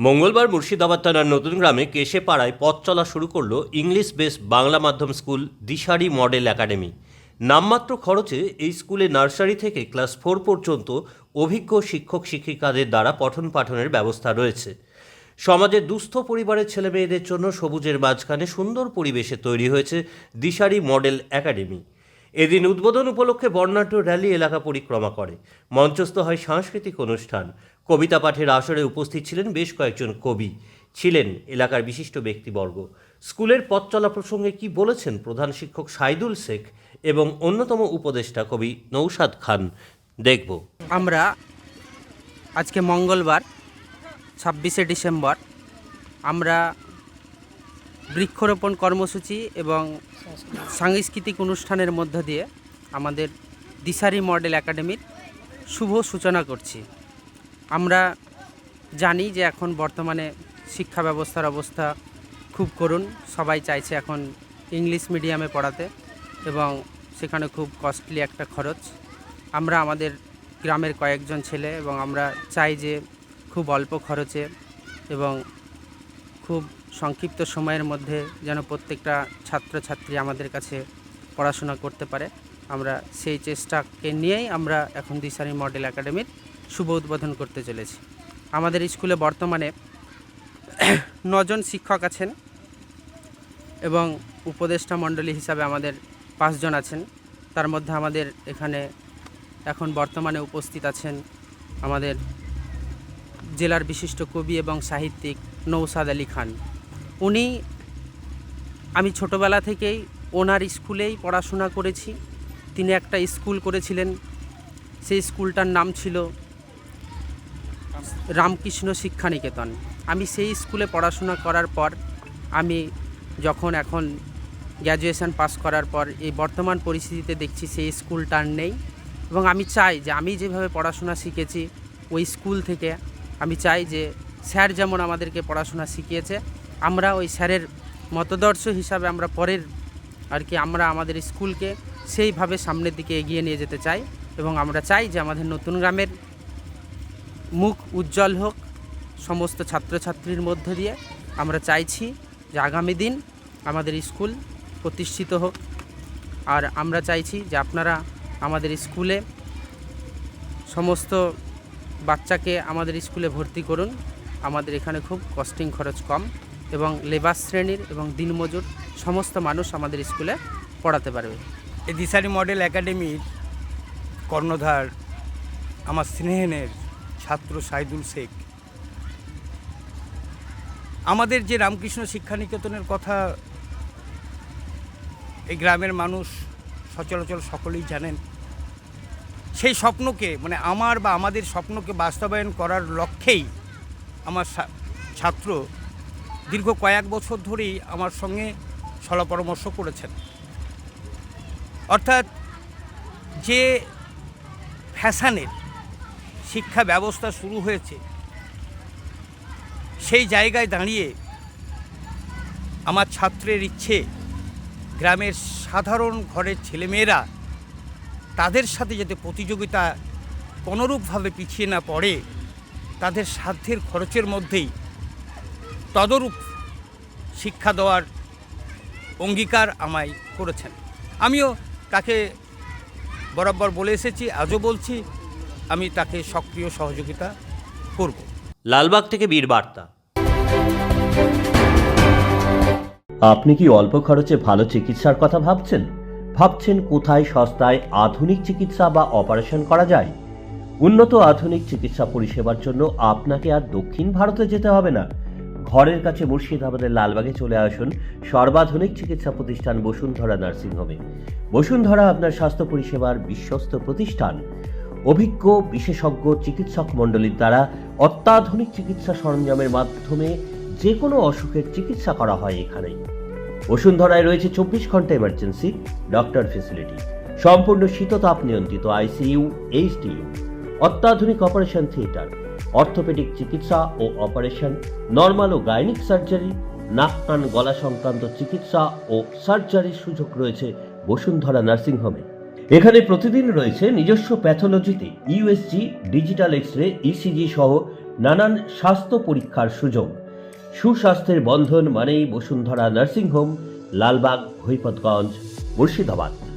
মঙ্গলবার মুর্শিদাবাদ থানার নতুন গ্রামে কেশেপাড়ায় পথ চলা শুরু করলো ইংলিশ বেস বাংলা মাধ্যম স্কুল দিশারি মডেল একাডেমি। নামমাত্র খরচে এই স্কুলে নার্সারি থেকে ক্লাস 4 পর্যন্ত অভিজ্ঞ শিক্ষক শিক্ষিকাদের দ্বারা পঠন পাঠনের ব্যবস্থা রয়েছে। সমাজের দুস্থ পরিবারের ছেলেমেয়েদের জন্য সবুজের মাঝখানে সুন্দর পরিবেশে তৈরি হয়েছে দিশারি মডেল একাডেমি। এদিন উদ্বোধন উপলক্ষে বর্ণাঢ্য র্যালি এলাকা পরিক্রমা করে। মঞ্চস্থ হয় সাংস্কৃতিক অনুষ্ঠান। কবিতা পাঠের আসরে উপস্থিত ছিলেন বেশ কয়েকজন কবি, ছিলেন এলাকার বিশিষ্ট ব্যক্তিবর্গ। স্কুলের পথ চলা প্রসঙ্গে কি বলেছেন প্রধান শিক্ষক সাইদুল শেখ এবং অন্যতম উপদেষ্টা কবি নৌশাদ খান, দেখব। আমরা আজকে মঙ্গলবার 26শে ডিসেম্বর আমরা বৃক্ষরোপণ কর্মসূচি এবং সাংস্কৃতিক অনুষ্ঠানের মধ্য দিয়ে আমাদের দিশারি মডেল একাডেমির শুভ সূচনা করছি। আমরা জানি যে এখন বর্তমানে শিক্ষা ব্যবস্থার অবস্থা খুব করুণ। সবাই চাইছে এখন ইংলিশ মিডিয়ামে পড়াতে এবং সেখানে খুব কস্টলি একটা খরচ। আমরা আমাদের গ্রামের কয়েকজন ছেলে এবং আমরা চাই যে খুব অল্প খরচে এবং খুব সংক্ষিপ্ত সময়ের মধ্যে যেন প্রত্যেকটা ছাত্রছাত্রী আমাদের কাছে পড়াশোনা করতে পারে। আমরা সেই চেষ্টাকে নিয়েই আমরা এখন দিশারি মডেল একাডেমির শুভ উদ্বোধন করতে চলেছি। আমাদের স্কুলে বর্তমানে 9 জন শিক্ষক আছেন এবং উপদেষ্টা মণ্ডলী হিসাবে আমাদের 5 জন আছেন। তার মধ্যে আমাদের এখানে এখন বর্তমানে উপস্থিত আছেন আমাদের জেলার বিশিষ্ট কবি এবং সাহিত্যিক নৌশাদ আলী খান। আমি ছোটোবেলা থেকেই ওনার স্কুলেই পড়াশোনা করেছি। তিনি একটা স্কুল করেছিলেন, সেই স্কুলটার নাম ছিল রামকৃষ্ণ শিক্ষানিকেতন। আমি সেই স্কুলে পড়াশোনা করার পর আমি যখন এখন গ্র্যাজুয়েশন পাস করার পর এই বর্তমান পরিস্থিতিতে দেখছি সেই স্কুলটা আর নেই এবং আমি চাই যে আমি যেভাবে পড়াশোনা শিখেছি ওই স্কুল থেকে আমি চাই যে স্যার যেমন আমাদেরকে পড়াশোনা শিখিয়েছে আমরা ওই স্যারের মতদর্শ হিসাবে আমরা পরের আমরা আমাদের স্কুলকে সেইভাবে সামনের দিকে এগিয়ে নিয়ে যেতে চাই এবং আমরা চাই যে আমাদের নতুন গ্রামের মুখ উজ্জ্বল হোক সমস্ত ছাত্রছাত্রীর মধ্য দিয়ে। আমরা চাইছি যে আগামী দিন আমাদের স্কুল প্রতিষ্ঠিত হোক আর আমরা চাইছি যে আপনারা আমাদের স্কুলে সমস্ত বাচ্চাকে আমাদের স্কুলে ভর্তি করুন। আমাদের এখানে খুব কস্টিং খরচ কম এবং লেবার শ্রেণীর এবং দিনমজুর সমস্ত মানুষ আমাদের স্কুলে পড়াতে পারবে। এই দিশারি মডেল একাডেমির কর্ণধার আমার স্নেহের ছাত্র সাইদুল শেখ। আমাদের যে রামকৃষ্ণ শিক্ষানিকেতনের কথা এই গ্রামের মানুষ সচরাচর সকলেই জানেন। সেই স্বপ্নকে আমার বা আমাদের স্বপ্নকে বাস্তবায়ন করার লক্ষ্যেই আমার ছাত্র দীর্ঘ কয়েক বছর ধরেই আমার সঙ্গে সলা পরামর্শ করেছেন। অর্থাৎ যে ফ্যাশনের শিক্ষা ব্যবস্থা শুরু হয়েছে সেই জায়গায় দাঁড়িয়ে আমার ছাত্রের ইচ্ছে গ্রামের সাধারণ ঘরের ছেলেমেয়েরা তাদের সাথে যাতে প্রতিযোগিতা কোনোরূপভাবে পিছিয়ে না পড়ে, তাদের সাধ্যের খরচের মধ্যেই তদরূপ শিক্ষা দেওয়ার অঙ্গীকার আমায় করেছেন। আমিও তাকে বরাবর বলে এসেছি, আজও বলছি, আমি তাকে সক্রিয় সহযোগিতা করব। লালবাগ থেকে বীর বার্তা। আপনি কি অল্প খরচে ভালো চিকিৎসার কথা ভাবছেন কোথায় সস্তায় আধুনিক চিকিৎসা বা অপারেশন করা যায়? উন্নত আধুনিক চিকিৎসা পরিষেবার জন্য আপনাকে আর দক্ষিণ ভারতে যেতে হবে না। ঘরের কাছে মুর্শিদাবাদের লালবাগে চলে আসুন সর্বাধুনিক চিকিৎসা প্রতিষ্ঠান বসুন্ধরা নার্সিংহোমে। বসুন্ধরা আপনার স্বাস্থ্য পরিষেবার বিশ্বস্ত প্রতিষ্ঠান। অভিজ্ঞ বিশেষজ্ঞ চিকিৎসক মণ্ডলীর দ্বারা অত্যাধুনিক চিকিৎসা সরঞ্জামের মাধ্যমে যে কোনো অসুখের চিকিৎসা করা হয় এখানেই। বসুন্ধরায় রয়েছে 24 ঘন্টা এমার্জেন্সি ডক্টর ফেসিলিটি, সম্পূর্ণ শীততাপ নিয়ন্ত্রিত আইসিইউ, এইচডিইউ, অত্যাধুনিক অপারেশন থিয়েটার, অর্থোপেডিক চিকিৎসা ও অপারেশন, নর্মাল ও গাইনিক সার্জারি, নাক কান গলা সংক্রান্ত চিকিৎসা ও সার্জারির সুযোগ রয়েছে বসুন্ধরা নার্সিংহোমে। এখানে প্রতিদিন রয়েছে নিজস্ব প্যাথোলজিতে USG, digital X ray, ECG সহ নানান স্বাস্থ্য পরীক্ষার সুযোগ। সুস্বাস্থ্যের বন্ধন মানেই বসুন্ধরা নার্সিং হোম, লালবাগ, ভৈপতগঞ্জ, মুর্শিদাবাদ।